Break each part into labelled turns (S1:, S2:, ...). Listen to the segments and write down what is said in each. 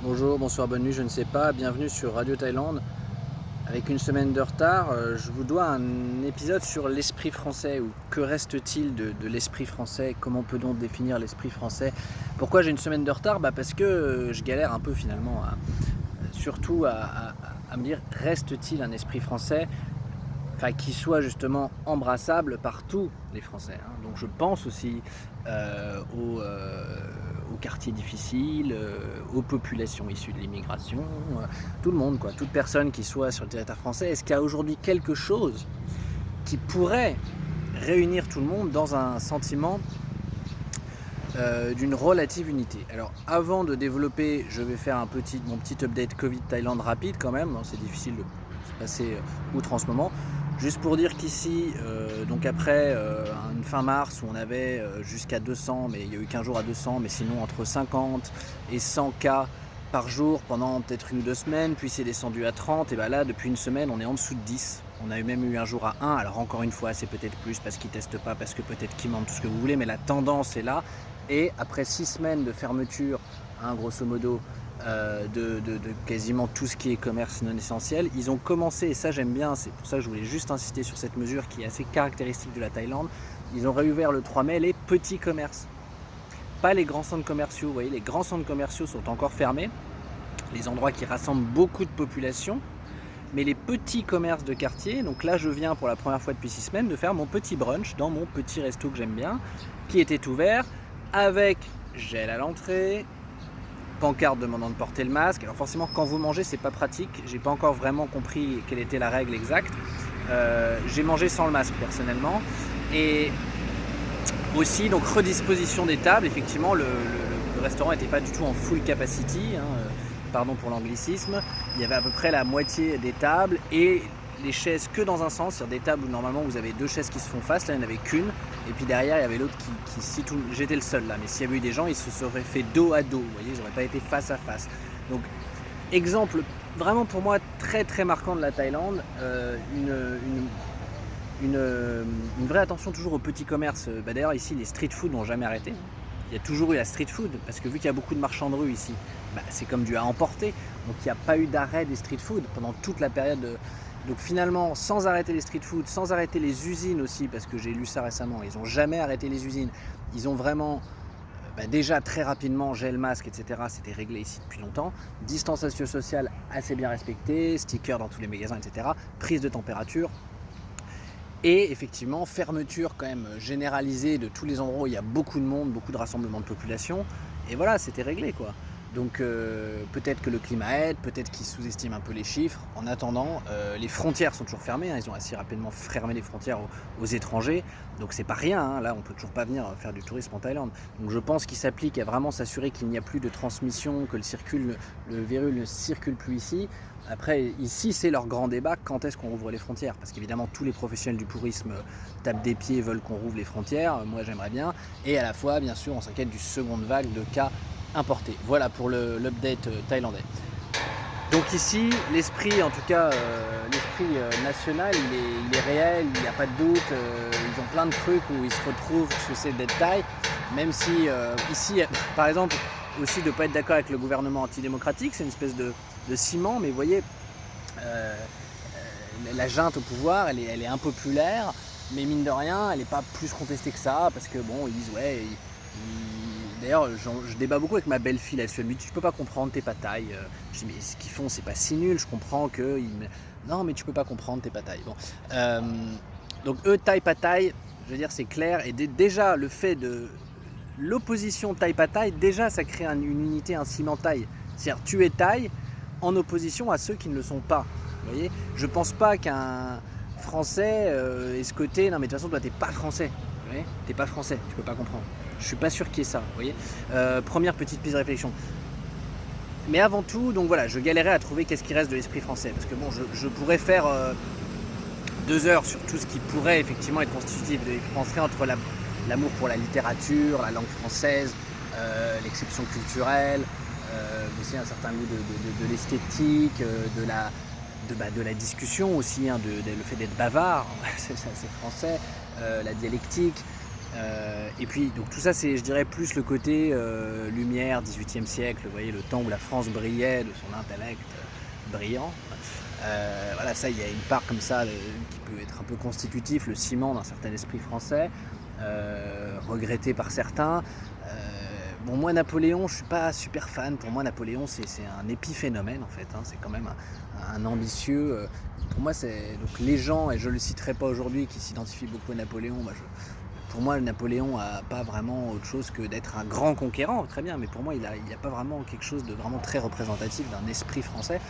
S1: Bonjour, bonsoir, bonne nuit, je ne sais pas. Bienvenue sur Radio Thaïlande. Avec une semaine de retard, je vous dois un épisode sur l'esprit français, ou que reste-t-il de l'esprit français? Comment peut-on définir l'esprit français? Pourquoi j'ai une semaine de retard? Parce que je galère un peu finalement, surtout à me dire, reste-t-il un esprit français? Enfin, qui soit justement embrassable par tous les Français. Donc je pense aussi aux quartiers difficiles, aux populations issues de l'immigration, tout le monde, quoi, toute personne qui soit sur le territoire français. Est-ce qu'il y a aujourd'hui quelque chose qui pourrait réunir tout le monde dans un sentiment d'une relative unité? Alors avant de développer, je vais faire mon petit update Covid Thaïlande rapide quand même, c'est difficile de se passer outre en ce moment. Juste pour dire qu'ici, donc après une fin mars où on avait jusqu'à 200, mais il n'y a eu qu'un jour à 200, mais sinon entre 50 et 100 cas par jour pendant peut-être une ou 2 semaines, puis c'est descendu à 30, et là depuis une semaine on est en dessous de 10. On a même eu un jour à 1, alors encore une fois c'est peut-être plus parce qu'ils ne testent pas, parce que peut-être qu'ils mentent, tout ce que vous voulez, mais la tendance est là. Et après 6 semaines de fermeture, grosso modo, de quasiment tout ce qui est commerce non essentiel, ils ont commencé, et ça j'aime bien, c'est pour ça que je voulais juste insister sur cette mesure qui est assez caractéristique de la Thaïlande, ils ont réouvert le 3 mai les petits commerces, pas les grands centres commerciaux. Vous voyez, les grands centres commerciaux sont encore fermés, les endroits qui rassemblent beaucoup de population, mais les petits commerces de quartier, donc là je viens pour la première fois depuis 6 semaines de faire mon petit brunch dans mon petit resto que j'aime bien, qui était ouvert avec gel à l'entrée, pancarte demandant de porter le masque. Alors forcément quand vous mangez c'est pas pratique, j'ai pas encore vraiment compris quelle était la règle exacte. J'ai mangé sans le masque personnellement. Et aussi donc redisposition des tables, effectivement le restaurant n'était pas du tout en full capacity, pardon pour l'anglicisme, il y avait à peu près la moitié des tables et les chaises que dans un sens, c'est-à-dire des tables où normalement vous avez 2 chaises qui se font face, là il n'y en avait qu'une, et puis derrière il y avait l'autre j'étais le seul là, mais s'il y avait eu des gens, ils se seraient fait dos à dos, vous voyez, ils n'auraient pas été face à face. Donc exemple vraiment pour moi très très marquant de la Thaïlande, une vraie attention toujours aux petits commerces. D'ailleurs ici les street food n'ont jamais arrêté. Il y a toujours eu la street food, parce que vu qu'il y a beaucoup de marchands de rue ici, c'est comme du à emporter, donc il n'y a pas eu d'arrêt des street food pendant toute la période. Donc finalement, sans arrêter les street food, sans arrêter les usines aussi, parce que j'ai lu ça récemment, ils n'ont jamais arrêté les usines, ils ont vraiment, déjà très rapidement, gel, masque, etc., c'était réglé ici depuis longtemps, distanciation sociale assez bien respectée, stickers dans tous les magasins, etc., prise de température, et effectivement, fermeture quand même généralisée de tous les endroits où il y a beaucoup de monde, beaucoup de rassemblements de population, et voilà, c'était réglé quoi. Donc peut-être que le climat aide, peut-être qu'ils sous-estiment un peu les chiffres. En attendant, les frontières sont toujours fermées, ils ont assez rapidement fermé les frontières aux étrangers, donc c'est pas rien, là on peut toujours pas venir faire du tourisme en Thaïlande. Donc je pense qu'il s'applique à vraiment s'assurer qu'il n'y a plus de transmission, que le virus ne circule plus ici. Après, ici, c'est leur grand débat, quand est-ce qu'on rouvre les frontières? Parce qu'évidemment, tous les professionnels du tourisme tapent des pieds, veulent qu'on rouvre les frontières, moi j'aimerais bien, et à la fois, bien sûr, on s'inquiète du seconde vague de cas importés. Voilà pour l'update thaïlandais. Donc ici, l'esprit, en tout cas, l'esprit national, il est réel, il n'y a pas de doute, ils ont plein de trucs où ils se retrouvent ce que c'est d'être Thaï, même si ici, par exemple, aussi de ne pas être d'accord avec le gouvernement antidémocratique, c'est une espèce de ciment, mais vous voyez, la junte au pouvoir, elle est impopulaire, mais mine de rien, elle n'est pas plus contestée que ça, parce que bon, ils disent ouais, d'ailleurs je débat beaucoup avec ma belle-fille là-dessus, elle me dit tu peux pas comprendre, t'es pas Thaï. Je dis mais ce qu'ils font c'est pas si nul, je comprends que non mais tu peux pas comprendre, t'es pas Thaï. Bon, donc eux Thaï pas Thaï, je veux dire c'est clair, et déjà le fait de l'opposition Thaï pas Thaï, déjà ça crée une unité, un ciment Thaï, c'est-à-dire tu es Thaï en opposition à ceux qui ne le sont pas. Vous voyez, je pense pas qu'un Français ait ce côté non mais de toute façon toi t'es pas français, vous voyez, t'es pas français, tu peux pas comprendre. Je suis pas sûr qu'il y ait ça, vous voyez. Première petite piste de réflexion. Mais avant tout, donc voilà, je galérais à trouver qu'est-ce qui reste de l'esprit français, parce que bon, je pourrais faire 2 heures sur tout ce qui pourrait effectivement être constitutif de l'esprit français, entre l'amour pour la littérature, la langue française, l'exception culturelle, aussi un certain goût de l'esthétique, de la discussion aussi, le fait d'être bavard, c'est français, la dialectique, Et puis donc tout ça c'est je dirais plus le côté lumière, 18e siècle, vous voyez le temps où la France brillait de son intellect brillant. Voilà, ça il y a une part comme ça qui peut être un peu constitutif, le ciment d'un certain esprit français, regretté par certains. Bon, moi Napoléon, je suis pas super fan. Pour moi Napoléon c'est un épiphénomène en fait, hein. C'est quand même un ambitieux. Pour moi c'est donc les gens, et je le citerai pas aujourd'hui, qui s'identifient beaucoup à Napoléon. Pour moi Napoléon a pas vraiment autre chose que d'être un grand conquérant, très bien, mais pour moi il a pas vraiment quelque chose de vraiment très représentatif d'un esprit français.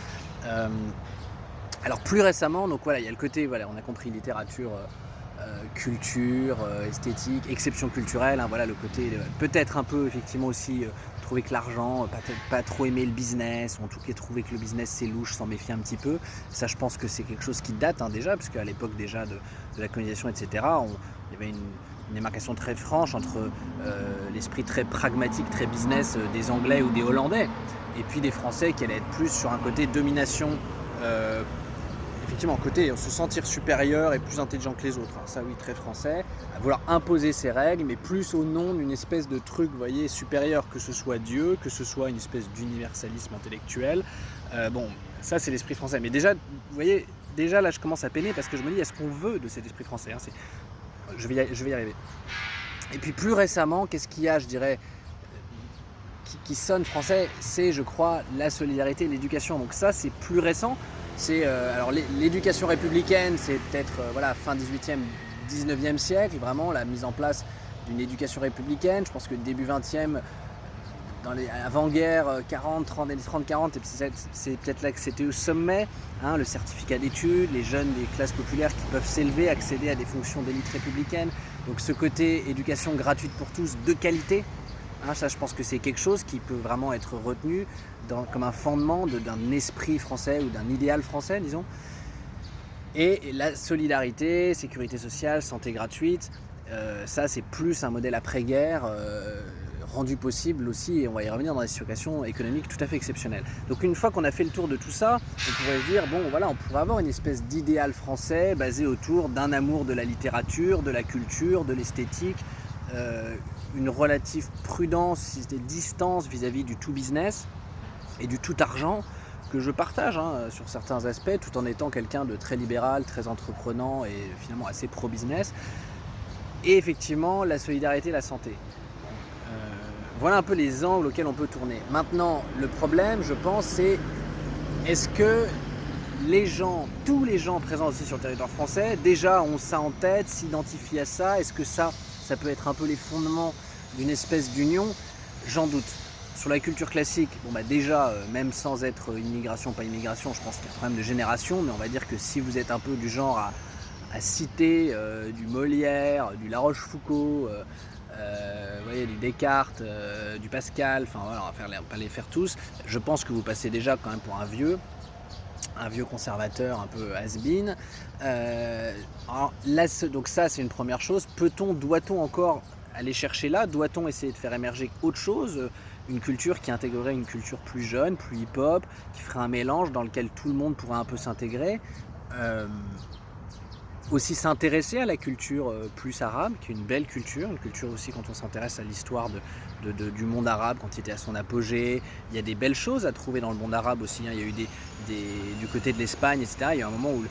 S1: Alors plus récemment, donc voilà, il y a le côté, voilà, on a compris littérature, culture, esthétique, exception culturelle, hein, voilà le côté peut-être un peu effectivement aussi trouver que l'argent, pas trop aimer le business, ou en tout cas trouver que le business c'est louche, s'en méfier un petit peu. Ça je pense que c'est quelque chose qui date hein, déjà, parce qu'à l'époque déjà de la colonisation, etc., il y avait une démarcation très franche entre l'esprit très pragmatique, très business des Anglais ou des Hollandais, et puis des Français qui allaient être plus sur un côté domination, effectivement, côté se sentir supérieur et plus intelligent que les autres, hein. Ça oui, très français, à vouloir imposer ses règles, mais plus au nom d'une espèce de truc, vous voyez, supérieur, que ce soit Dieu, que ce soit une espèce d'universalisme intellectuel. Bon, ça c'est l'esprit français, mais déjà, vous voyez, déjà là je commence à peiner parce que je me dis, est-ce qu'on veut de cet esprit français, hein, je vais y arriver. Et puis plus récemment, qu'est-ce qu'il y a, je dirais, qui sonne français, c'est, je crois, la solidarité et l'éducation. Donc ça, c'est plus récent. C'est alors l'éducation républicaine, c'est peut-être voilà, fin 18e, 19e siècle, vraiment la mise en place d'une éducation républicaine. Je pense que début 20e, dans les avant-guerre, 30-40, c'est peut-être là que c'était au sommet, hein, le certificat d'études, les jeunes des classes populaires qui peuvent s'élever, accéder à des fonctions d'élite républicaine. Donc ce côté éducation gratuite pour tous, de qualité, hein, ça je pense que c'est quelque chose qui peut vraiment être retenu comme un fondement d'un esprit français ou d'un idéal français, disons. Et la solidarité, sécurité sociale, santé gratuite, ça c'est plus un modèle après-guerre, rendu possible aussi, et on va y revenir, dans des situations économiques tout à fait exceptionnelles. Donc une fois qu'on a fait le tour de tout ça, on pourrait se dire, bon voilà, on pourrait avoir une espèce d'idéal français basé autour d'un amour de la littérature, de la culture, de l'esthétique, une relative prudence, distance vis-à-vis du tout business et du tout argent, que je partage hein, sur certains aspects, tout en étant quelqu'un de très libéral, très entreprenant et finalement assez pro-business. Et effectivement, la solidarité et la santé. Voilà un peu les angles auxquels on peut tourner. Maintenant, le problème, je pense, c'est est-ce que les gens, tous les gens présents aussi sur le territoire français, déjà ont ça en tête, s'identifient à ça? Est-ce que ça peut être un peu les fondements d'une espèce d'union? J'en doute. Sur la culture classique, bon bah déjà, même sans être immigration, pas immigration, je pense qu'il y a un problème de génération, mais on va dire que si vous êtes un peu du genre à citer du Molière, du La Rochefoucauld, vous voyez, du Descartes, du Pascal, enfin voilà, on va pas les faire tous, je pense que vous passez déjà quand même pour un vieux conservateur un peu has-been. Donc ça c'est une première chose. Doit-on encore aller chercher là? Doit-on essayer de faire émerger autre chose? Une culture qui intégrerait une culture plus jeune, plus hip-hop, qui ferait un mélange dans lequel tout le monde pourrait un peu s'intégrer. Aussi s'intéresser à la culture plus arabe, qui est une belle culture, une culture aussi quand on s'intéresse à l'histoire du monde arabe, quand il était à son apogée. Il y a des belles choses à trouver dans le monde arabe aussi, hein. Il y a eu du côté de l'Espagne, etc. Il y a un moment où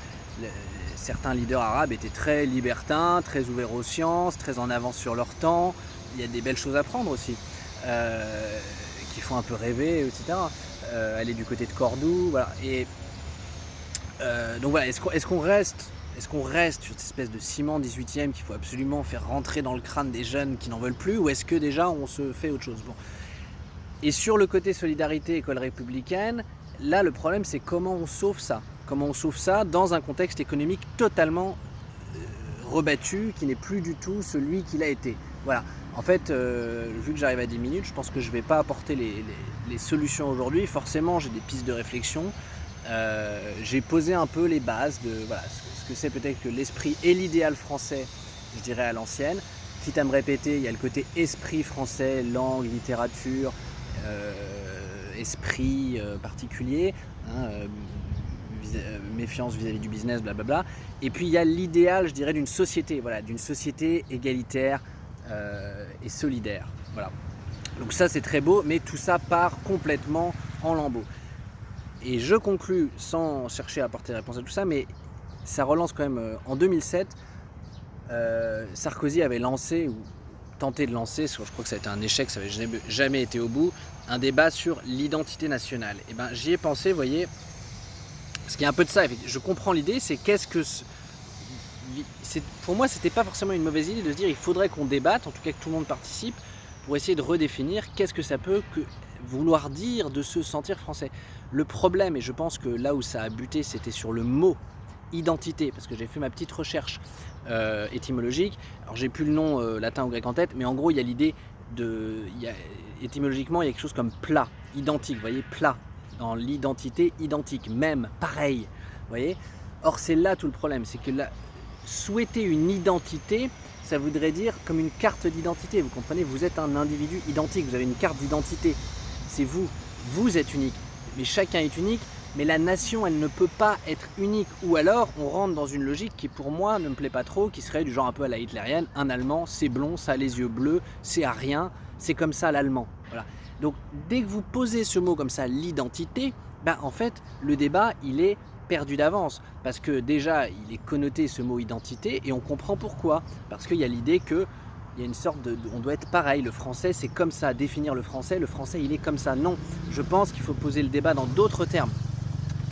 S1: certains leaders arabes étaient très libertins, très ouverts aux sciences, très en avance sur leur temps. Il y a des belles choses à prendre aussi, qui font un peu rêver, etc. Aller du côté de Cordoue, voilà. Et donc voilà, est-ce qu'on reste sur cette espèce de ciment 18e qu'il faut absolument faire rentrer dans le crâne des jeunes qui n'en veulent plus, ou est-ce que déjà on se fait autre chose? Bon. Et sur le côté solidarité, école républicaine, là le problème c'est comment on sauve ça. Comment on sauve ça dans un contexte économique totalement rebattu, qui n'est plus du tout celui qu'il a été. Voilà. En fait, vu que j'arrive à 10 minutes, je pense que je ne vais pas apporter les solutions aujourd'hui. Forcément, j'ai des pistes de réflexion. J'ai posé un peu les bases de voilà, ce que c'est peut-être que l'esprit et l'idéal français, je dirais à l'ancienne. Quitte à me répéter, il y a le côté esprit français, langue, littérature, esprit particulier, hein, méfiance vis-à-vis du business, blablabla. Et puis il y a l'idéal, je dirais, d'une société égalitaire, et solidaire. Voilà. Donc ça c'est très beau, mais tout ça part complètement en lambeaux. Et je conclus sans chercher à apporter réponse à tout ça, mais ça relance quand même. En 2007, Sarkozy avait lancé, ou tenté de lancer, je crois que ça a été un échec, ça n'avait jamais été au bout, un débat sur l'identité nationale. Et ben j'y ai pensé, vous voyez, parce qu'il y a un peu de ça, je comprends l'idée, c'est qu'est-ce que... Pour moi, c'était pas forcément une mauvaise idée de se dire il faudrait qu'on débatte, en tout cas que tout le monde participe, pour essayer de redéfinir qu'est-ce que ça peut vouloir dire de se sentir français. Le problème, et je pense que là où ça a buté, c'était sur le mot identité, parce que j'ai fait ma petite recherche étymologique. Alors j'ai plus le nom latin ou grec en tête, mais en gros il y a l'idée étymologiquement il y a quelque chose comme plat, identique, vous voyez, plat, dans l'identité, identique, même, pareil, vous voyez. Or c'est là tout le problème, c'est que souhaiter une identité, ça voudrait dire comme une carte d'identité, vous comprenez, vous êtes un individu identique, vous avez une carte d'identité, c'est vous, vous êtes unique, mais chacun est unique, mais la nation elle ne peut pas être unique, ou alors on rentre dans une logique qui pour moi ne me plaît pas trop, qui serait du genre un peu à la hitlérienne, un allemand c'est blond, ça a les yeux bleus, c'est arien, c'est comme ça l'allemand, voilà. Donc dès que vous posez ce mot comme ça, l'identité, ben, en fait le débat il est perdu d'avance, parce que déjà il est connoté ce mot identité, et on comprend pourquoi, parce qu'il y a l'idée que il y a une sorte on doit être pareil, le français c'est comme ça, définir le français il est comme ça. Non, je pense qu'il faut poser le débat dans d'autres termes.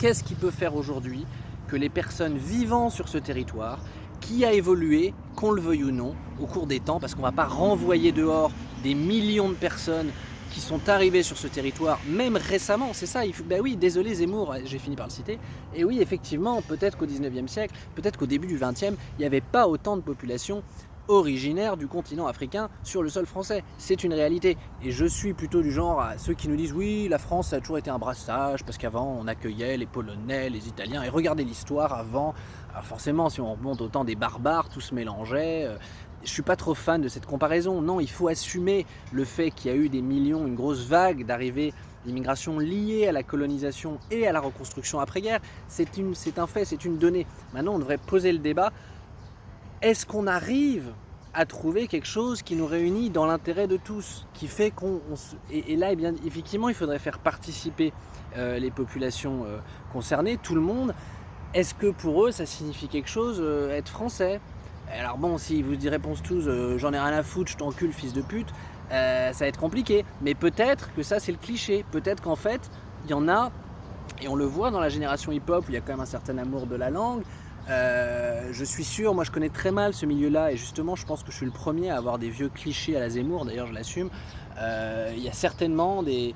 S1: Qu'est-ce qui peut faire aujourd'hui que les personnes vivant sur ce territoire, qui a évolué, qu'on le veuille ou non, au cours des temps, parce qu'on ne va pas renvoyer dehors des millions de personnes qui sont arrivés sur ce territoire, même récemment, c'est ça, ben oui, désolé Zemmour, j'ai fini par le citer, et oui, effectivement, peut-être qu'au 19e siècle, peut-être qu'au début du 20e, il n'y avait pas autant de population originaire du continent africain sur le sol français, c'est une réalité, et je suis plutôt du genre à ceux qui nous disent oui, la France ça a toujours été un brassage, parce qu'avant on accueillait les Polonais, les Italiens, et regardez l'histoire avant, alors forcément si on remonte au temps des barbares, tout se mélangeait. Je suis pas trop fan de cette comparaison. Non, il faut assumer le fait qu'il y a eu des millions, une grosse vague d'arrivées d'immigration liée à la colonisation et à la reconstruction après-guerre. C'est un fait, c'est une donnée. Maintenant, on devrait poser le débat. Est-ce qu'on arrive à trouver quelque chose qui nous réunit dans l'intérêt de tous, qui fait et là, eh bien, effectivement, il faudrait faire participer les populations concernées, tout le monde. Est-ce que pour eux, ça signifie quelque chose être français ? Alors bon, si vous y répondez tous j'en ai rien à foutre, je t'encule fils de pute, ça va être compliqué. Mais peut-être que ça c'est le cliché, peut-être qu'en fait il y en a, et on le voit dans la génération hip-hop où il y a quand même un certain amour de la langue. Je suis sûr, moi je connais très mal ce milieu-là, et justement je pense que je suis le premier à avoir des vieux clichés à la Zemmour, d'ailleurs je l'assume. Il y a certainement des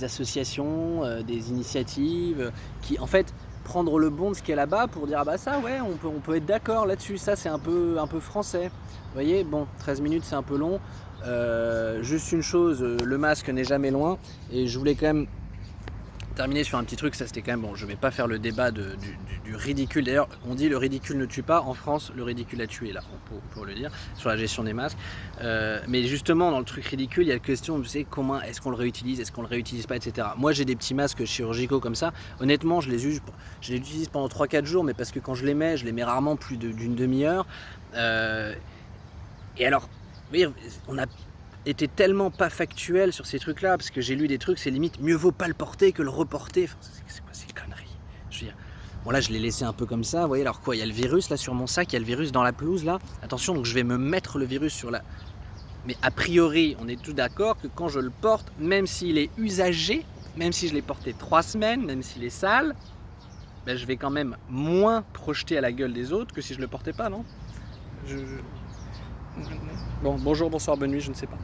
S1: associations, des initiatives qui en fait prendre le bon de ce qu'il y a là-bas pour dire ah bah ça ouais on peut être d'accord là-dessus, ça c'est un peu français. Vous voyez, bon 13 minutes c'est un peu long. Juste une chose, le masque n'est jamais loin, et je voulais quand même terminer sur un petit truc, ça c'était quand même bon, je vais pas faire le débat du ridicule. D'ailleurs, on dit le ridicule ne tue pas, en France le ridicule a tué, là, pour le dire, sur la gestion des masques. Mais justement, dans le truc ridicule, il y a la question, vous savez, comment est-ce qu'on le réutilise, est-ce qu'on le réutilise pas, etc. Moi j'ai des petits masques chirurgicaux comme ça, honnêtement je les utilise pendant 3-4 jours, mais parce que quand je les mets rarement plus d'une demi-heure. Et alors, vous voyez, on a était tellement pas factuel sur ces trucs-là, parce que j'ai lu des trucs, c'est limite mieux vaut pas le porter que le reporter. Enfin, c'est quoi ces conneries? Je veux dire, bon là je l'ai laissé un peu comme ça, vous voyez, alors quoi, il y a le virus là sur mon sac, il y a le virus dans la pelouse là. Attention, donc je vais me mettre le virus sur la... Mais a priori, on est tous d'accord que quand je le porte, même s'il est usagé, même si je l'ai porté 3 semaines, même s'il est sale, ben, je vais quand même moins projeter à la gueule des autres que si je le portais pas, non? Bon, bonjour, bonsoir, bonne nuit, je ne sais pas.